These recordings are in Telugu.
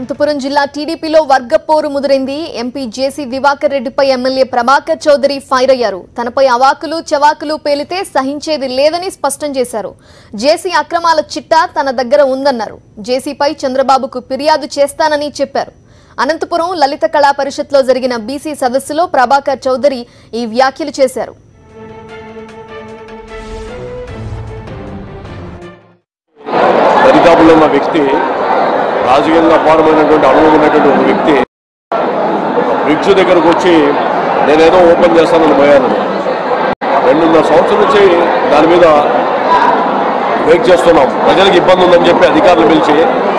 అనంతపురం జిల్లా టీడీపీలో వర్గపోరు ముదిరింది. ఎంపీ జేసీ దివాకర్ రెడ్డిపై ఎమ్మెల్యే ప్రభాకర్ చౌదరి ఫైర్ అయ్యారు. తనపై అవాకులు చవాకులు పేలితే సహించేది లేదని స్పష్టం చేశారు. జేసీ అక్రమాల చిట్టా తన దగ్గర ఉందన్నారు. జేసీపై చంద్రబాబుకు ఫిర్యాదు చేస్తానని చెప్పారు. అనంతపురం లలిత కళా పరిషత్లో జరిగిన బీసీ సదస్సులో ప్రభాకర్ చౌదరి ఈ వ్యాఖ్యలు చేశారు. రాజకీయంగా పాడమైనటువంటి అనుభవం ఉన్నటువంటి ఒక వ్యక్తి బ్రిడ్జ్ దగ్గరకు వచ్చి నేనేదో ఓపెన్ చేస్తానని పోయాను. 2.5 సంవత్సరం నుంచి దాని మీద వెయిట్ చేస్తున్నాం. ప్రజలకు ఇబ్బంది ఉందని చెప్పి అధికారులు పిలిచి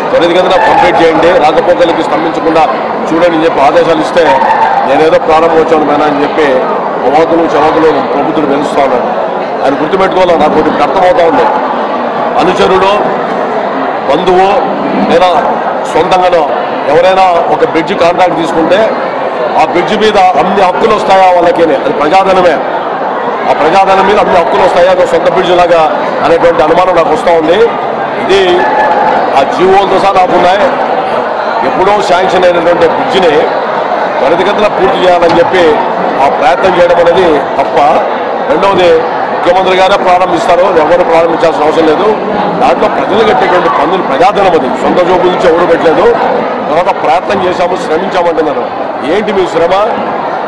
త్వరితగతిన కంప్లీట్ చేయండి, రాకపోకలకి స్తంభించకుండా చూడండి అని చెప్పి ఆదేశాలు ఇస్తే నేనేదో ప్రారంభోత్సవం మేనా అని చెప్పి అవాకులు చవాకులు ప్రభుత్వం పెంచుతా ఉన్నాడు. ఆయన గుర్తుపెట్టుకోవాలి. నాకు కొద్దిగా అర్థమవుతా ఉంది. అనుచరుడు, బంధువు లేదా సొంతంగానో ఎవరైనా ఒక బ్రిడ్జ్ కాంట్రాక్ట్ తీసుకుంటే ఆ బ్రిడ్జ్ మీద అన్ని హక్కులు వస్తాయా వాళ్ళకి? అది ప్రజాధనమే. ఆ ప్రజాధనం మీద అన్ని హక్కులు వస్తాయా అది సొంత బ్రిడ్జ్ లాగా అనేటువంటి అనుమానం నాకు వస్తూ ఉంది. ఇది ఆ జీవోలతో సహా నాకున్నాయి. ఎప్పుడో శాంక్షన్ అయినటువంటి బ్రిడ్జిని త్వరితగతిన పూర్తి చేయాలని చెప్పి ఆ ప్రయత్నం చేయడం అనేది తప్ప. రెండవది, ముఖ్యమంత్రి గారే ప్రారంభిస్తారు, ఎవరు ప్రారంభించాల్సిన అవసరం లేదు. దాంట్లో ప్రజలు కట్టేటువంటి పన్నులు ప్రజాధనం, అది సొంత జోబు నుంచి ఎవరు పెట్టలేదు. తర్వాత ప్రయత్నం చేశాము, శ్రమించామంటున్నారు. ఏంటి మీ శ్రమ?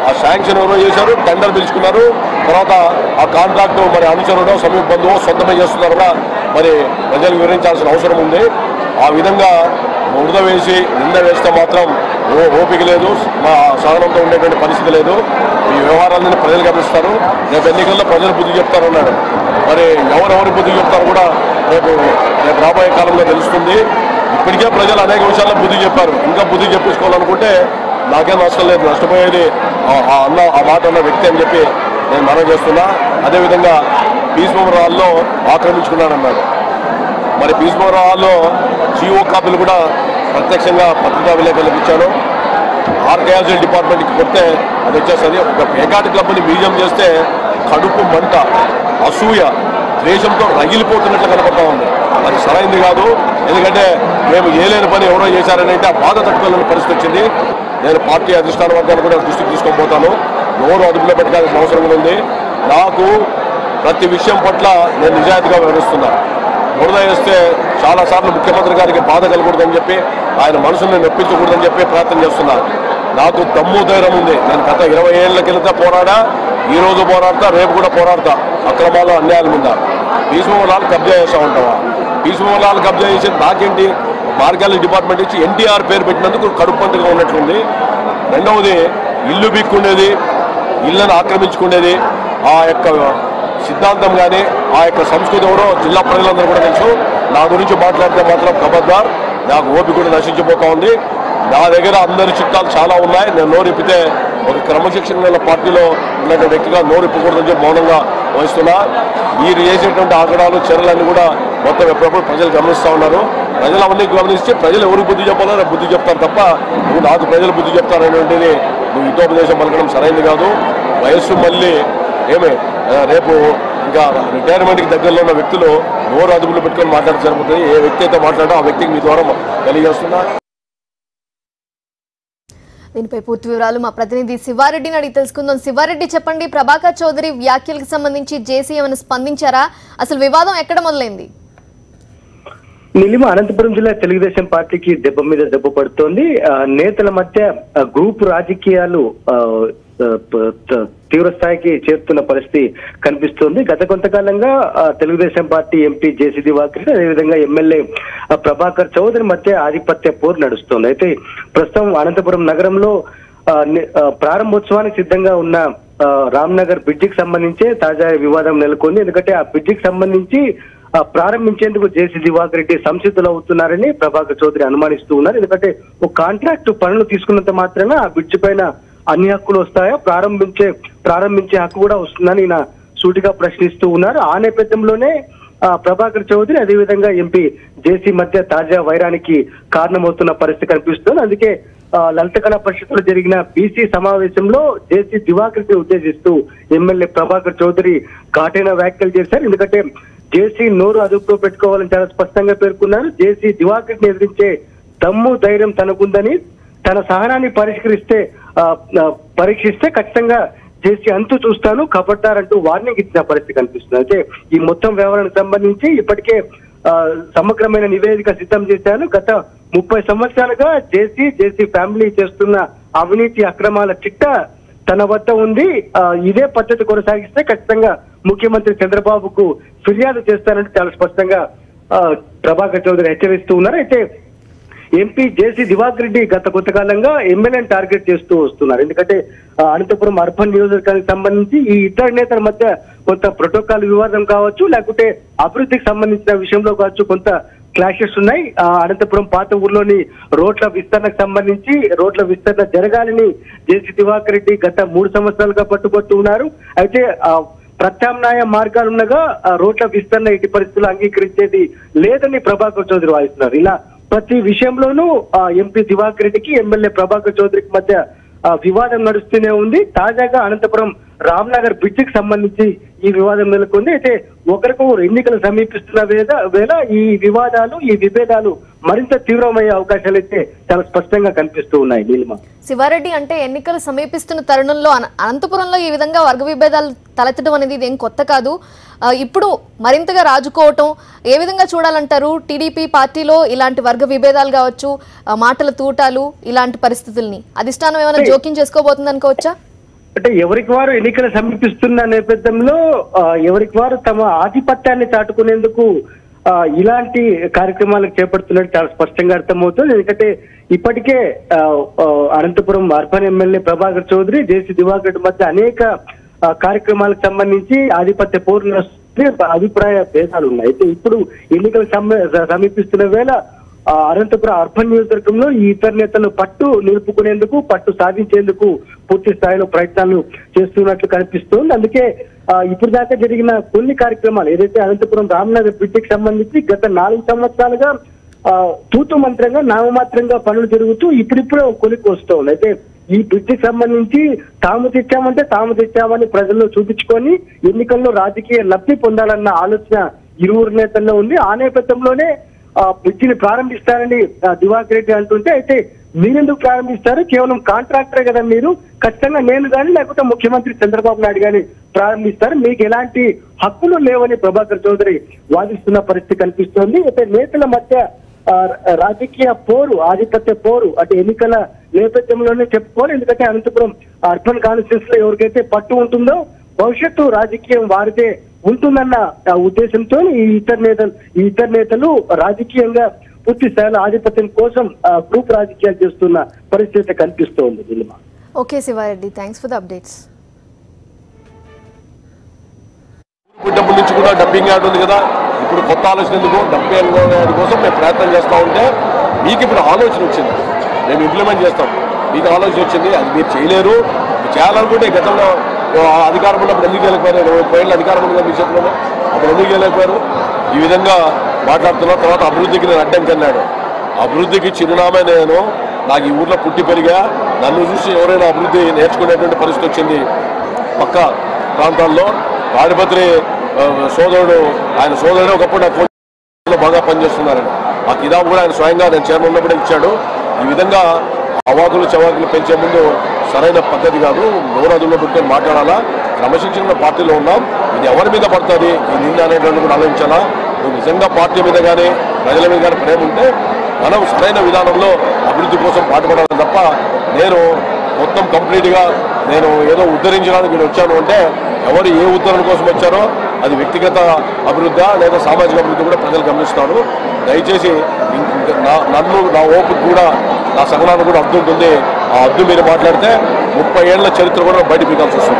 ఆ శాంక్షన్ ఎవరో చేశారు, టెండర్ పిలుచుకున్నారు, తర్వాత ఆ కాంట్రాక్టు మరి అనుచరుడో సమీప బంధువు సొంతమే చేస్తున్నారుగా మరి ప్రజలు వివరించాల్సిన అవసరం ఉంది. ఆ విధంగా బురద వేసి నింద వేస్తే మాత్రం ఓపిక లేదు, మా సహనంతో ఉండేటువంటి పరిస్థితి లేదు. ఈ వ్యవహారాలను ప్రజలు గమనిస్తారు. రేపు ఎన్నికల్లో ప్రజలు బుద్ధి చెప్తారన్నాడు. మరి ఎవరెవరు బుద్ధి చెప్తారు కూడా రేపు రాబోయే కాలంలో తెలుస్తుంది. ఇప్పటికే ప్రజలు అనేక విషయాల్లో బుద్ధి చెప్పారు. ఇంకా బుద్ధి చెప్పించుకోవాలనుకుంటే నాకేం నష్టం లేదు. నష్టపోయేది ఆ మాట అన్న వ్యక్తి అని చెప్పి నేను మనవి చేస్తున్నా. అదేవిధంగా పీస్మోర్ హాల్లో ఆక్రమించుకున్నానన్నాడు. మరి పీస్మోర్ హాల్లో జీఓ కాపీలు కూడా ప్రత్యక్షంగా పత్రికా విలేకరులకు ఇచ్చాను. ఆర్కయాలజీ డిపార్ట్మెంట్కి కొడితే అది వచ్చేస్తుంది. ఒక పేకాటి క్లబ్ని మ్యూజియం చేస్తే కడుపు మంట, అసూయ, ద్వేషంతో రగిలిపోతున్నట్లు కనపడతా ఉంది. అది సరైంది కాదు. ఎందుకంటే మేము ఏలేని పని ఎవరో చేశారని అయితే ఆ బాధ తట్టుకోలేని పరిస్థితి వచ్చింది. నేను పార్టీ అధిష్టాన వర్గాన్ని కూడా దృష్టికి తీసుకొని పోతాను. ఎవరు అదుపులో పెట్టాల్సిన అవసరం ఉంది. నాకు ప్రతి విషయం పట్ల నేను నిజాయితీగా వ్యవహరిస్తున్నా. బురద వేస్తే చాలాసార్లు ముఖ్యమంత్రి గారికి బాధ కలగకూడదని చెప్పి, ఆయన మనసుని నొప్పించకూడదని చెప్పి ప్రయత్నం చేస్తున్నా. నాకు దమ్ము ధైర్యం ఉంది. నేను గత 20 ఏళ్ల కింద పోరాడా, ఈ రోజు పోరాడతా, రేపు కూడా పోరాడతా. అక్రమాలు, అన్యాయాల మీద. పీస్మోలాలు కబ్జా చేస్తూ ఉంటావా? పీస్మోలాలు కబ్జా చేసేది నాకేంటి? ఆర్కయాలజీ డిపార్ట్మెంట్ ఇచ్చి ఎన్టీఆర్ పేరు పెట్టినందుకు కడుపుంతగా ఉన్నట్లుంది. రెండవది, ఇల్లు బిక్కుండేది, ఇళ్లను ఆక్రమించుకునేది, ఆ యొక్క సిద్ధాంతం కానీ ఆ యొక్క సంస్కృతి ఎవరో జిల్లా ప్రజలందరూ కూడా తెలుసు. నా గురించి మాట్లాడితే మాత్రం ఖబర్దార్. నాకు ఓపిక కూడా నశించిపోతా ఉంది. నా దగ్గర అందరి చిట్టాలు చాలా ఉన్నాయి. నేను నోరిప్పితే ఒక క్రమశిక్షణ గల పార్టీలో ఉన్నటువంటి వ్యక్తిగా నోరిప్పకూడదని చెప్పి మౌనంగా వహిస్తున్నా. మీరు చేసేటువంటి ఆగడాలు, చర్యలన్నీ కూడా మొత్తం ఎప్పుడప్పుడు ప్రజలు గమనిస్తూ ఉన్నారు. ప్రజలు అవన్నీ గమనిస్తే ప్రజలు ఎవరికి బుద్ధి చెప్పాలో రేపు బుద్ధి చెప్తారు తప్ప నువ్వు నాకు ప్రజలు బుద్ధి చెప్తారనేటువంటిది నువ్వు హితోపదేశం పలకడం సరైనది కాదు. వయస్సు మళ్ళీ రేపు ఇంకా రిటైర్మెంట్కి దగ్గరలో ఉన్న వ్యక్తులు నోరు అదుపులో పెట్టుకొని మాట్లాడితే సరిపోతుంది. ఏ వ్యక్తి అయితే మాట్లాడో ఆ వ్యక్తికి మీ ద్వారా తెలియజేస్తున్నా. దీనిపై పూర్తి వివరాలు మా ప్రతినిధి శివారెడ్డిని అడిగి తెలుసుకుందాం. శివారెడ్డి, చెప్పండి, ప్రభాకర్ చౌదరి వ్యాఖ్యలకు సంబంధించి జేసీ ఏమైనా స్పందించారా? అసలు వివాదం ఎక్కడ మొదలైంది? నిలిమ అనంతపురం జిల్లా తెలుగుదేశం పార్టీకి దెబ్బ మీద దెబ్బ పడుతోంది. నేతల మధ్య గ్రూప్ రాజకీయాలు తీవ్ర స్థాయికి చేరుతున్న పరిస్థితి కనిపిస్తోంది. గత కొంతకాలంగా తెలుగుదేశం పార్టీ ఎంపీ జేసీ దివాకర్ అదేవిధంగా ఎమ్మెల్యే ప్రభాకర్ చౌదరి మధ్య ఆధిపత్య పోరు నడుస్తోంది. అయితే ప్రస్తుతం అనంతపురం నగరంలో ప్రారంభోత్సవానికి సిద్ధంగా ఉన్న రామ్నగర్ బ్రిడ్జికి సంబంధించి తాజా వివాదం నెలకొంది. ఎందుకంటే ఆ బ్రిడ్జికి సంబంధించి ప్రారంభించేందుకు జేసీ దివాకర్ రెడ్డి సంసిద్ధులు అవుతున్నారని ప్రభాకర్ చౌదరి అనుమానిస్తూ ఉన్నారు. ఎందుకంటే ఒక కాంట్రాక్టు పనులు తీసుకున్నంత మాత్రాన ఆ బ్రిడ్జి పైన అన్ని హక్కులు వస్తాయా, ప్రారంభించే హక్కు కూడా వస్తుందని ఈయన సూటిగా ప్రశ్నిస్తూ ఉన్నారు. ఆ నేపథ్యంలోనే ప్రభాకర్ చౌదరి అదేవిధంగా ఎంపీ జేసీ మధ్య తాజా వైరానికి కారణమవుతున్న పరిస్థితి కనిపిస్తుంది. అందుకే లలిత కళా పరిషత్లో జరిగిన బీసీ సమావేశంలో జేసీ దివాకర్ రెడ్డి ఉద్దేశిస్తూ ఎమ్మెల్యే ప్రభాకర్ చౌదరి ఘాటైన వ్యాఖ్యలు చేశారు. ఎందుకంటే జేసీ నోరు అదుపులో పెట్టుకోవాలని చాలా స్పష్టంగా పేర్కొన్నారు. జేసీ దివాకర్ రెడ్డిని ఎదిరించే దమ్ము ధైర్యం తనకుందని, తన సహనాన్ని పరీక్షిస్తే ఖచ్చితంగా చేసి అంతు చూస్తాను ఖబర్దారంటూ వార్నింగ్ ఇచ్చిన పరిస్థితి కనిపిస్తుంది. అయితే ఈ మొత్తం వ్యవహారానికి సంబంధించి ఇప్పటికే సమగ్రమైన నివేదిక సిద్ధం చేశాను. గత 30 సంవత్సరాలుగా జేసీ ఫ్యామిలీ చేస్తున్న అవినీతి అక్రమాల చిట్టా తన వద్ద ఉంది. ఇదే పద్ధతి కొనసాగిస్తే ఖచ్చితంగా ముఖ్యమంత్రి చంద్రబాబుకు ఫిర్యాదు చేస్తానంటే చాలా స్పష్టంగా ప్రభాకర్ చౌదరి హెచ్చరిస్తూ ఉన్నారు. అయితే ఎంపీ జేసీ దివాకర్ రెడ్డి గత కొంతకాలంగా ఎమ్మెల్యేని టార్గెట్ చేస్తూ వస్తున్నారు. ఎందుకంటే అనంతపురం అర్బన్ నియోజకవర్గానికి సంబంధించి ఈ ఇద్దరు నేతల మధ్య కొంత ప్రోటోకాల్ వివాదం కావచ్చు, లేకుంటే అభివృద్ధికి సంబంధించిన విషయంలో కావచ్చు కొంత క్లాషెస్ ఉన్నాయి. అనంతపురం పాత ఊర్లోని రోడ్ల విస్తరణకు సంబంధించి రోడ్ల విస్తరణ జరగాలని జేసీ దివాకర్ రెడ్డి గత 3 సంవత్సరాలుగా పట్టుబడుతూ ఉన్నారు. అయితే ప్రత్యామ్నాయ మార్గాలున్నగా రోడ్ల విస్తరణ ఎట్టి పరిస్థితుల్లో అంగీకరించేది లేదని ప్రభాకర్ చౌదరి వాదిస్తున్నారు. ఇలా ప్రతి విషయంలోనూ ఎంపీ దివాకర్ రెడ్డికి ఎమ్మెల్యే ప్రభాకర్ చౌదరికి మధ్య వివాదం నడుస్తూనే ఉంది. తాజాగా అనంతపురం రామ్నగర్ బ్రిడ్జికి సంబంధించి ఈ వివాదం నెలకొంది. అయితే ఒకరికొకరు ఎన్నికలు సమీపిస్తున్న వేళ ఈ వివాదాలు ఈ విభేదాలు మరింత తీవ్రమయ్యే అవకాశాలు అయితే చాలా స్పష్టంగా కనిపిస్తూ ఉన్నాయి. నీలిమ, శివారెడ్డి అంటే ఎన్నికలు సమీపిస్తున్న తరుణంలో అనంతపురంలో ఈ విధంగా వర్గ విభేదాలు తలెత్తడం అనేది ఇదేం కొత్త కాదు. ఇప్పుడు మరింతగా రాజుకోవటం ఏ విధంగా చూడాలంటారు? టీడీపీ పార్టీలో ఇలాంటి వర్గ విభేదాలు కావచ్చు, మాటల తూటాలు, ఇలాంటి పరిస్థితుల్ని అధిష్టానం ఏమైనా జోక్యం చేసుకోబోతుంది అనుకోవచ్చా? అంటే ఎవరికి వారు ఎన్నికలు సమీపిస్తున్న నేపథ్యంలో ఎవరికి వారు తమ ఆధిపత్యాన్ని చాటుకునేందుకు ఇలాంటి కార్యక్రమాలకు చేపడుతున్నట్టు చాలా స్పష్టంగా అర్థమవుతుంది. ఎందుకంటే ఇప్పటికే అనంతపురం అర్బన్ ఎమ్మెల్యే ప్రభాకర్ చౌదరి జేసీ దివాకర్ రెడ్డి మధ్య అనేక కార్యక్రమాలకు సంబంధించి ఆధిపత్య పోరులు అభిప్రాయ భేదాలు ఉన్నాయి. అయితే ఇప్పుడు ఎన్నికలు సమీపిస్తున్న వేళ అనంతపురం అర్బన్ నియోజకవర్గంలో ఈ ఇతర నేతలు పట్టు నిలుపుకునేందుకు పట్టు సాధించేందుకు పూర్తి స్థాయిలో ప్రయత్నాలు చేస్తున్నట్లు కనిపిస్తోంది. అందుకే ఇప్పుడు దాకా జరిగిన కొన్ని కార్యక్రమాలు ఏదైతే అనంతపురం రామ్నగర్ బ్రిడ్జికి సంబంధించి గత 4 సంవత్సరాలుగా తూతు మంత్రంగా నామమాత్రంగా పనులు జరుగుతూ ఇప్పుడిప్పుడే కొలికి వస్తోంది. అయితే ఈ బ్రిడ్జికి సంబంధించి తాము తెచ్చామని ప్రజల్లో చూపించుకొని ఎన్నికల్లో రాజకీయ లబ్ధి పొందాలన్న ఆలోచన ఇరువురు నేతల్లో ఉంది. ఆ నేపథ్యంలోనే బ్రిడ్జిని ప్రారంభిస్తారని దివాకర్ రెడ్డి అంటుంటే, అయితే మీరెందుకు ప్రారంభిస్తారు? కేవలం కాంట్రాక్టరే కదా మీరు, ఖచ్చితంగా నేను కానీ లేకపోతే ముఖ్యమంత్రి చంద్రబాబు నాయుడు కానీ ప్రారంభిస్తారు, మీకు ఎలాంటి హక్కులు లేవని ప్రభాకర్ చౌదరి వాదిస్తున్న పరిస్థితి కనిపిస్తోంది. అయితే నేతల మధ్య రాజకీయ పోరు, ఆధిపత్య పోరు అంటే ఎన్నికల నేపథ్యంలోనే చెప్పుకోవాలి. ఎందుకంటే అనంతపురం అర్బన్ కాన్స్టిట్యూన్స్ లో ఎవరికైతే పట్టు ఉంటుందో భవిష్యత్తు రాజకీయం వారిదే ఉంటుందన్న ఉద్దేశంతో ఈ ఇతర నేతలు రాజకీయంగా పూర్తి స్థాయిలో ఆధిపత్యం కోసం గ్రూప్ రాజకీయాలు చేస్తున్న పరిస్థితి కనిపిస్తోంది. Okay Siva Reddy, thanks for the updates. డబ్బుల నుంచి కూడా డబ్బింగ్ యాడ్ ఉంది కదా, ఇప్పుడు కొత్త ఆలోచన ఎందుకు? డబ్బింగ్ యాడ్ కోసం మేము ప్రయత్నం చేస్తూ ఉంటే మీకు ఇప్పుడు ఆలోచన వచ్చింది, మేము ఇంప్లిమెంట్ చేస్తాం. మీకు ఆలోచన వచ్చింది, అది మీరు చేయలేరు. చేయాలనుకుంటే గతంలో అధికారం ఉన్నప్పుడు ఎందుకు చేయలేకపోయారు? 20 ఏళ్ళ అధికారం ఉంది మీ చేతిలో, అప్పుడు ఎందుకు చేయలేకపోయారు? ఈ విధంగా మాట్లాడుతున్న తర్వాత అభివృద్ధికి నేను అడ్డం కన్నాడు. అభివృద్ధికి చిరునామా నేను, నాకు ఈ ఊర్లో పుట్టి పెరిగా, నన్ను చూసి ఎవరైనా అభివృద్ధి నేర్చుకునేటువంటి పరిస్థితి వచ్చింది. పక్క ప్రాంతాల్లో తాడిపత్రి ఆయన సోదరుడు ఒకప్పుడు నాకు ఫోన్లో బాగా పనిచేస్తున్నారని ఆ కితాబు కూడా ఆయన స్వయంగా నేను చైర్మన్ ఉన్నప్పుడే ఇచ్చాడు. ఈ విధంగా అవాకులు చవాకులు పెంచే ముందు సరైన పద్ధతి కాదు. నోరదుల్లో పెట్టుకొని మాట్లాడాలా. క్రమశిక్షణ పార్టీలో ఉన్నాం, ఇది ఎవరి మీద పడుతుంది ఈ నింద అనేటువంటి కూడా ఆలోచించాలా. నువ్వు నిజంగా పార్టీ మీద కానీ ప్రజల మీద కానీ ప్రేమ ఉంటే మనం సరైన విధానంలో అభివృద్ధి కోసం పాటుపడాలి తప్ప నేను మొత్తం కంప్లీట్గా నేను ఏదో ఉద్ధరించడానికి నేను వచ్చాను అంటే ఎవరు ఏ ఉద్ధరణ కోసం వచ్చారో అది వ్యక్తిగత అభివృద్ధి లేదా సామాజిక అభివృద్ధి కూడా ప్రజలు గమనిస్తారు. దయచేసి నన్ను నా ఓపిక కూడా నా సహనాన్ని కూడా అడ్డు ఉంటుంది. ఆ అడ్డు మీరు మాట్లాడితే 30 ఏళ్ల చరిత్ర కూడా బయట పీకాల్సి వస్తుంది.